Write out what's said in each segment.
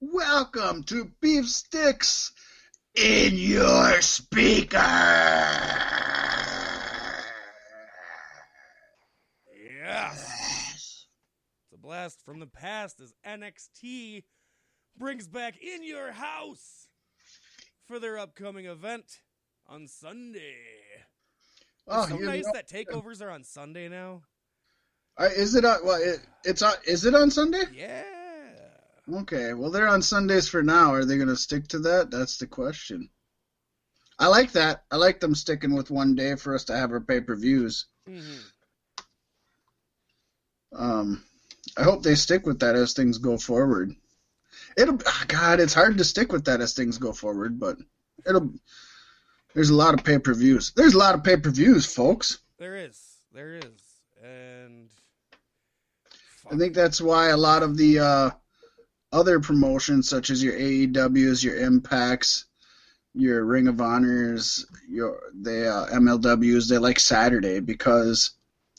Welcome to Beef Sticks in your speaker. Yes! It's a blast from the past as NXT brings back In Your House for their upcoming event on Sunday. It's so nice that takeovers are on Sunday now. Is it on? Well, Is it on Sunday? Yeah. Okay. Well, they're on Sundays for now. Are they going to stick to that? That's the question. I like that. I like them sticking with one day for us to have our pay-per-views. Mm-hmm. I hope they stick with that as things go forward. It's hard to stick with that as things go forward, but there's a lot of pay-per-views. There's a lot of pay-per-views, folks. There is. And I think that's why a lot of the other promotions, such as your AEWs, your Impacts, your Ring of Honors, the MLWs, they like Saturday because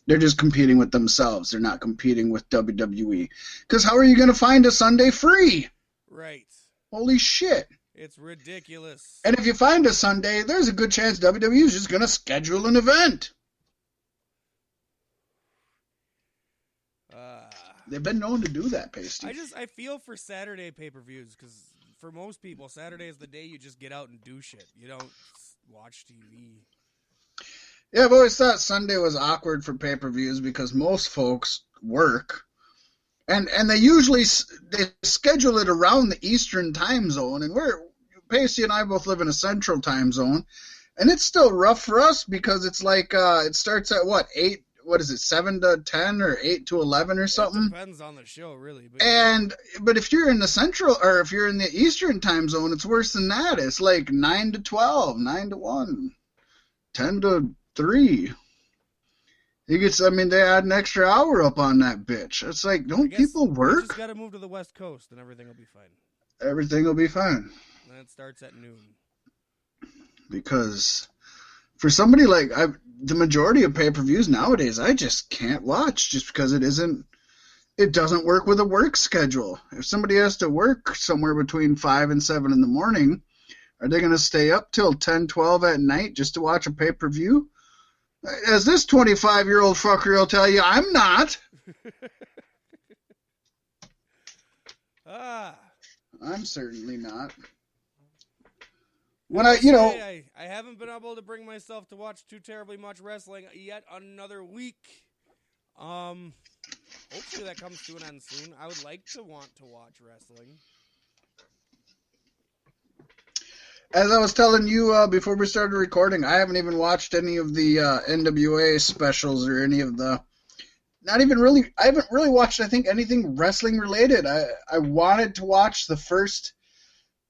they're just competing with themselves. They're not competing with WWE. Because how are you going to find a Sunday free? Right. Holy shit. It's ridiculous. And if you find a Sunday, there's a good chance WWE is just going to schedule an event. They've been known to do that, Pasty. I feel for Saturday pay-per-views because for most people, Saturday is the day you just get out and do shit. You don't watch TV. Yeah, I've always thought Sunday was awkward for pay-per-views because most folks work, and they usually they schedule it around the Eastern time zone, and Pasty and I both live in a Central time zone, and it's still rough for us because it's like it starts at 8. What is it, 7 to 10 or 8 to 11 or something? It depends on the show, really. But if you're in the Central, or if you're in the Eastern time zone, it's worse than that. It's like 9 to 12, 9 to 1, 10 to 3. They add an extra hour up on that bitch. It's like, don't people work? You just got to move to the West Coast and everything will be fine. Everything will be fine. And it starts at noon. Because for somebody like the majority of pay-per-views nowadays, I just can't watch just because it doesn't work with a work schedule. If somebody has to work somewhere between 5 and 7 in the morning, are they going to stay up till 10, 12 at night just to watch a pay-per-view? As this 25-year-old fucker will tell you, I'm not. I'm certainly not. I haven't been able to bring myself to watch too terribly much wrestling yet another week. Hopefully that comes to an end soon. I would like to want to watch wrestling. As I was telling you before we started recording, I haven't even watched any of the NWA specials or any of the. I haven't really watched, I think, anything wrestling related. I wanted to watch the first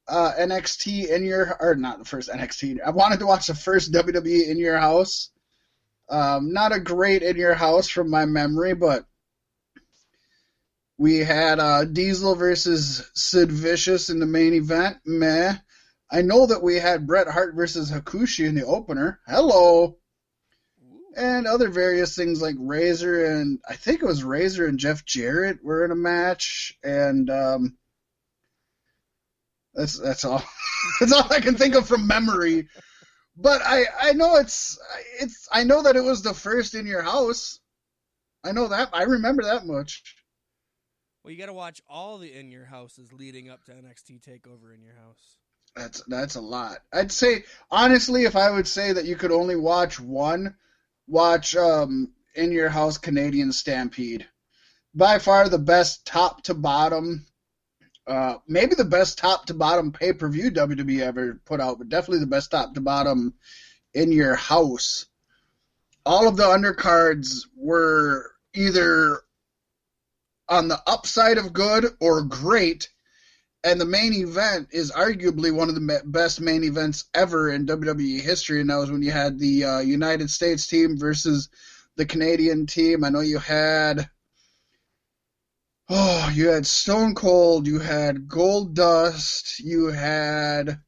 NXT not the first NXT. I wanted to watch the first WWE In Your House. Not a great In Your House from my memory, but we had Diesel versus Sid Vicious in the main event. Meh. I know that we had Bret Hart versus Hakushi in the opener. Hello. And other various things like Razor and Jeff Jarrett were in a match, and that's all. That's all I can think of from memory. But I know I know that it was the first In Your House. I know that. I remember that much. Well, you got to watch all the In Your Houses leading up to NXT Takeover In Your House. That's a lot. I'd say, honestly, if I would say that you could only watch one, watch In Your House Canadian Stampede. By far the best top to bottom, maybe the best top to bottom pay-per-view WWE ever put out, but definitely the best top to bottom In Your House. All of the undercards were either on the upside of good or great. And the main event is arguably one of the best main events ever in WWE history, and that was when you had the United States team versus the Canadian team. I know you had Stone Cold, you had Goldust, you had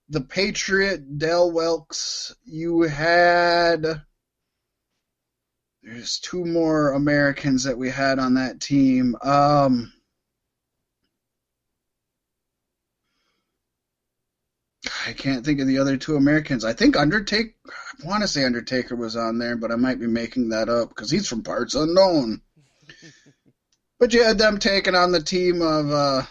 the Patriot, Del Wilkes, you had... There's two more Americans that we had on that team. I can't think of the other two Americans. I think I want to say Undertaker was on there, but I might be making that up because he's from parts unknown. But you had them taking on the team of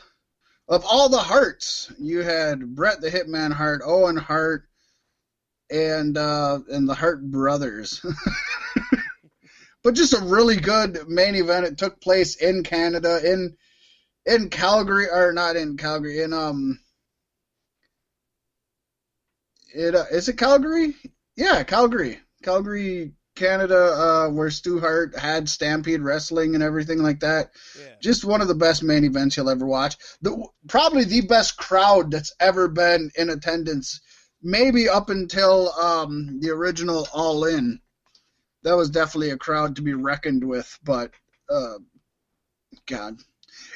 all the Harts. You had Bret the Hitman Hart, Owen Hart, and the Hart brothers. But just a really good main event. It took place in Canada, in Calgary, or not in Calgary, is it Calgary? Yeah, Calgary, Canada, where Stu Hart had Stampede Wrestling and everything like that. Yeah. Just one of the best main events you'll ever watch. Probably the best crowd that's ever been in attendance. Maybe up until the original All In. That was definitely a crowd to be reckoned with, but God.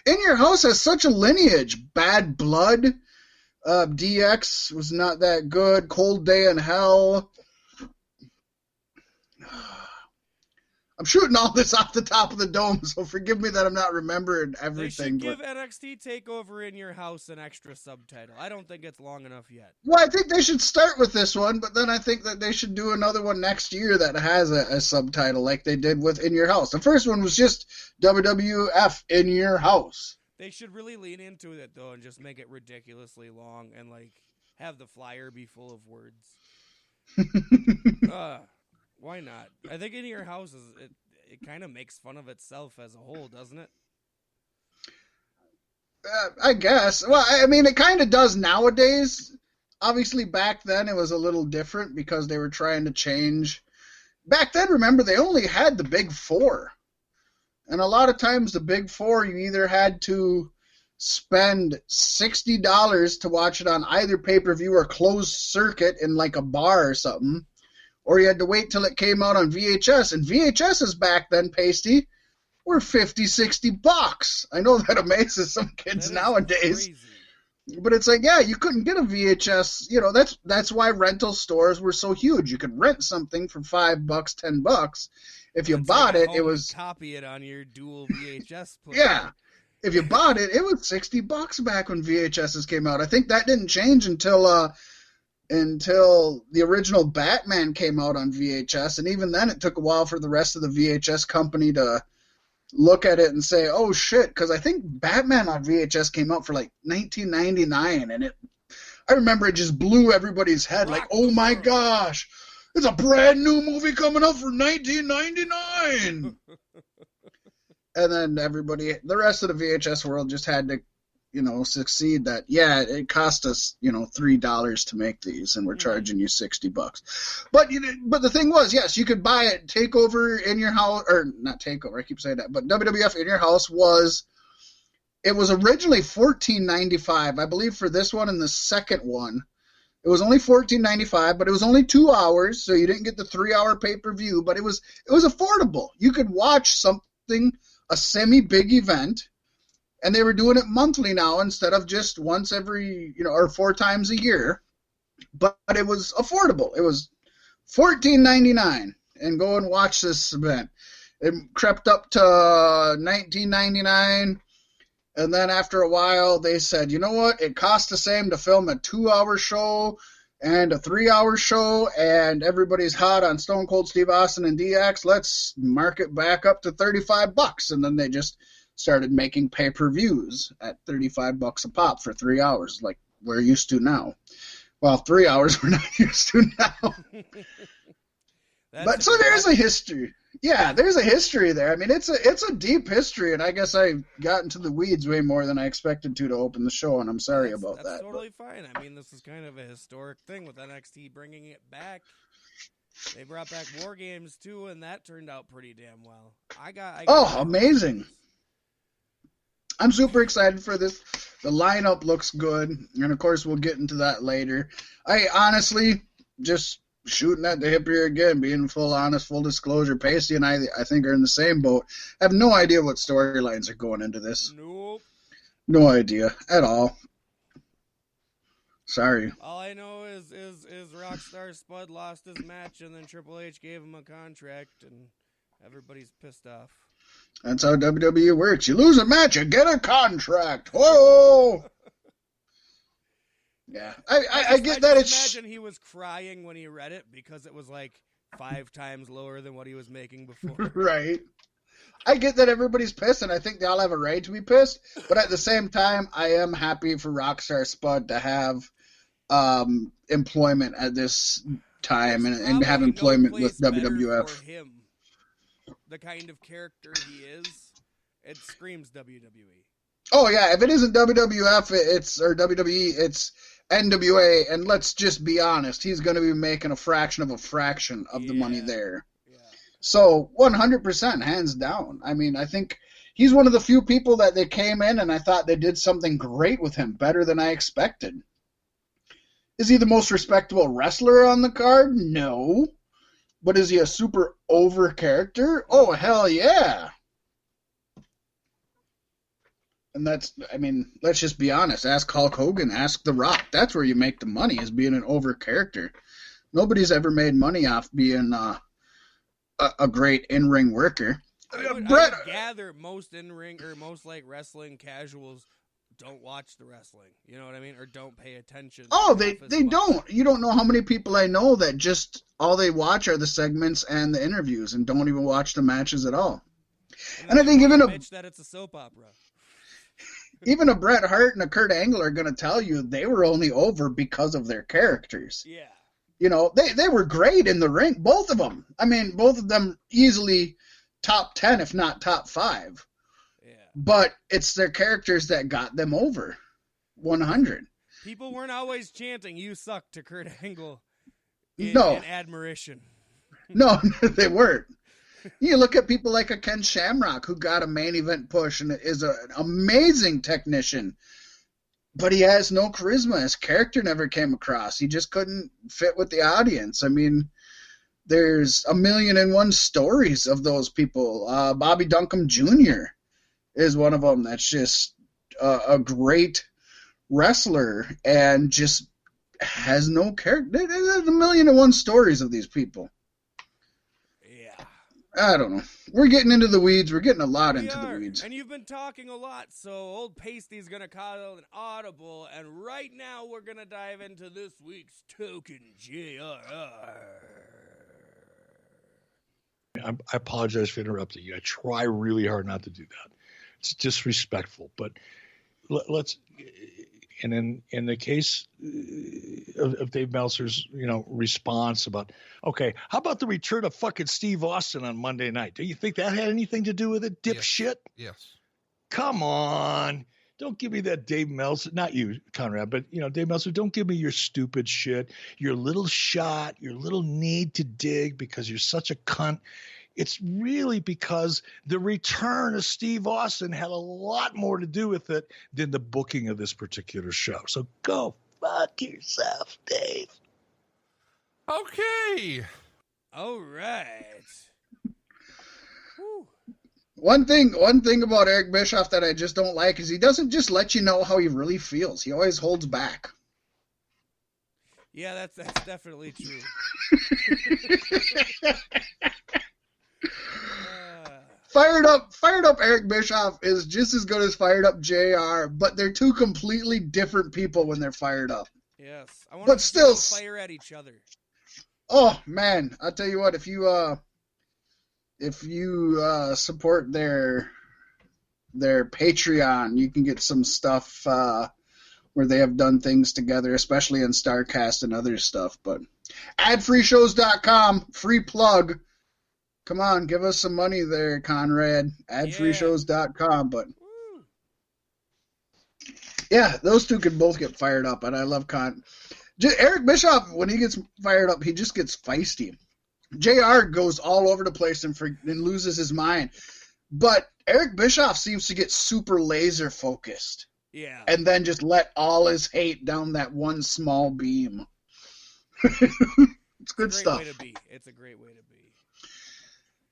In Your House has such a lineage. Bad Blood, DX was not that good. Cold Day in Hell. I'm shooting all this off the top of the dome, so forgive me that I'm not remembering everything. They should give NXT TakeOver in Your House an extra subtitle. I don't think it's long enough yet. Well, I think they should start with this one, but then I think that they should do another one next year that has a subtitle like they did with In Your House. The first one was just WWF In Your House. They should really lean into it, though, and just make it ridiculously long and, have the flyer be full of words. Why not? I think In Your House it kind of makes fun of itself as a whole, doesn't it? I guess. Well, I mean, it kind of does nowadays. Obviously, back then it was a little different because they were trying to change. Back then, remember, they only had the Big Four. And a lot of times the Big Four, you either had to spend $60 to watch it on either pay-per-view or closed circuit in a bar or something. Or you had to wait till it came out on VHS. And VHSs back then, Pasty, were $50-$60. I know that amazes some kids nowadays. Crazy. But it's you couldn't get a VHS. That's why rental stores were so huge. You could rent something for $5, $10. If you bought it, it was... Copy it on your dual VHS player. Yeah. If you bought it, it was $60 back when VHSs came out. I think that didn't change until the original Batman came out on VHS, and even then it took a while for the rest of the VHS company to look at it and say, oh shit, because I think Batman on VHS came out for $19.99, and I remember it just blew everybody's head, oh my gosh, it's a brand new movie coming out for $19.99. And then the rest of the VHS world just had to succeed that, it cost us, $3 to make these, and we're charging you $60. But the thing was, yes, you could buy it. Takeover In Your House, or not Takeover, I keep saying that, but WWF In Your House was originally $14.95, I believe, for this one and the second one. It was only $14.95, but it was only 2 hours, so you didn't get the 3-hour pay-per-view, but it was affordable. You could watch something, a semi-big event, and they were doing it monthly now instead of just once every, or 4 times a year. But it was affordable. It was $14.99, and go and watch this event. It crept up to $19.99, and then after a while they said, you know what? It costs the same to film a 2-hour show and a 3-hour show, and everybody's hot on Stone Cold Steve Austin and DX. Let's mark it back up to $35, and then they just started making pay-per-views at $35 a pop for 3 hours, like we're used to now. Well, 3 hours we're not used to now. But so there's a history. Yeah, there's a history there. I mean, it's a deep history, and I guess I got into the weeds way more than I expected to open the show, and I'm sorry about that. That's totally fine. I mean, this is kind of a historic thing with NXT bringing it back. They brought back War Games too, and that turned out pretty damn well. I got amazing. I'm super excited for this. The lineup looks good, and of course we'll get into that later. I honestly, just shooting at the hip here again, being full honest, full disclosure, Pacey and I think are in the same boat. I have no idea what storylines are going into this. Nope. No idea at all. Sorry. All I know is Rockstar Spud lost his match, and then Triple H gave him a contract, and everybody's pissed off. That's how WWE works. You lose a match, you get a contract. Whoa! Yeah, I get that. It's imagine he was crying when he read it because it was like 5 times lower than what he was making before. Right. I get that everybody's pissed, and I think they all have a right to be pissed. But at the same time, I am happy for Rockstar Spud to have employment at this time and have employment with WWF. For him, the kind of character he is, it screams WWE. Oh yeah, if it isn't WWF, or WWE, it's NWA, and let's just be honest, he's going to be making a fraction of the money there. Yeah. So 100%, hands down. I mean, I think he's one of the few people that they came in, and I thought they did something great with him, better than I expected. Is he the most respectable wrestler on the card? No. But is he a super over character? Oh, hell yeah. And let's just be honest. Ask Hulk Hogan, ask The Rock. That's where you make the money, is being an over character. Nobody's ever made money off being a great in-ring worker. I would gather most in-ring or most like wrestling casuals don't watch the wrestling. You know what I mean? Or don't pay attention. Oh, they don't. You don't know how many people I know that just all they watch are the segments and the interviews and don't even watch the matches at all. And I think even that it's a soap opera. Even a Bret Hart and a Kurt Angle are going to tell you they were only over because of their characters. Yeah. You know, they were great in the ring, both of them. I mean, both of them easily top 10, if not top 5. Yeah. But it's their characters that got them over 100. People weren't always chanting, "You suck" to Kurt Angle in admiration. No, they weren't. You look at people like a Ken Shamrock, who got a main event push and is an amazing technician, but he has no charisma. His character never came across. He just couldn't fit with the audience. I mean, there's 1,000,001 stories of those people. Bobby Duncombe Jr. is one of them that's just a great wrestler and just has no character. There's 1,000,001 stories of these people. I don't know. We're getting into the weeds. We're getting a lot into the weeds. And you've been talking a lot, so old Pasty's going to call an audible, and right now we're going to dive into this week's Token JRR. I apologize for interrupting you. I try really hard not to do that. It's disrespectful, but let's... And in the case of Dave Meltzer's, response about, okay, how about the return of fucking Steve Austin on Monday night? Do you think that had anything to do with it, dipshit? Yes. Come on. Don't give me that Dave Meltzer. Not you, Conrad, but, Dave Meltzer, don't give me your stupid shit, your little shot, your little need to dig because you're such a cunt. It's really because the return of Steve Austin had a lot more to do with it than the booking of this particular show. So go fuck yourself, Dave. Okay. All right. One thing about Eric Bischoff that I just don't like is he doesn't just let you know how he really feels. He always holds back. Yeah, that's definitely true. Fired up Eric Bischoff is just as good as fired up JR, but they're two completely different people when they're fired up. Yes, but still fire at each other. Oh man, I'll tell you what, if you support their Patreon, you can get some stuff where they have done things together, especially in StarCast and other stuff. But adfreeshows.com, free plug. Come on, give us some money there, Conrad. Adfreeshows.com. But yeah, those two can both get fired up, and I love Eric Bischoff. When he gets fired up, he just gets feisty. JR goes all over the place and loses his mind, but Eric Bischoff seems to get super laser focused. Yeah, and then just let all his hate down that one small beam. It's good stuff. It's a great way to be.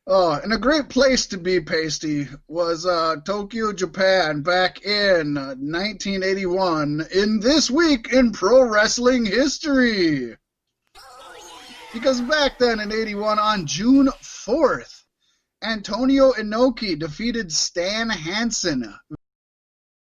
Oh, and a great place to be, Pasty, was Tokyo, Japan, back in 1981, in This Week in Pro Wrestling History. Because back then in 81, on June 4th, Antonio Inoki defeated Stan Hansen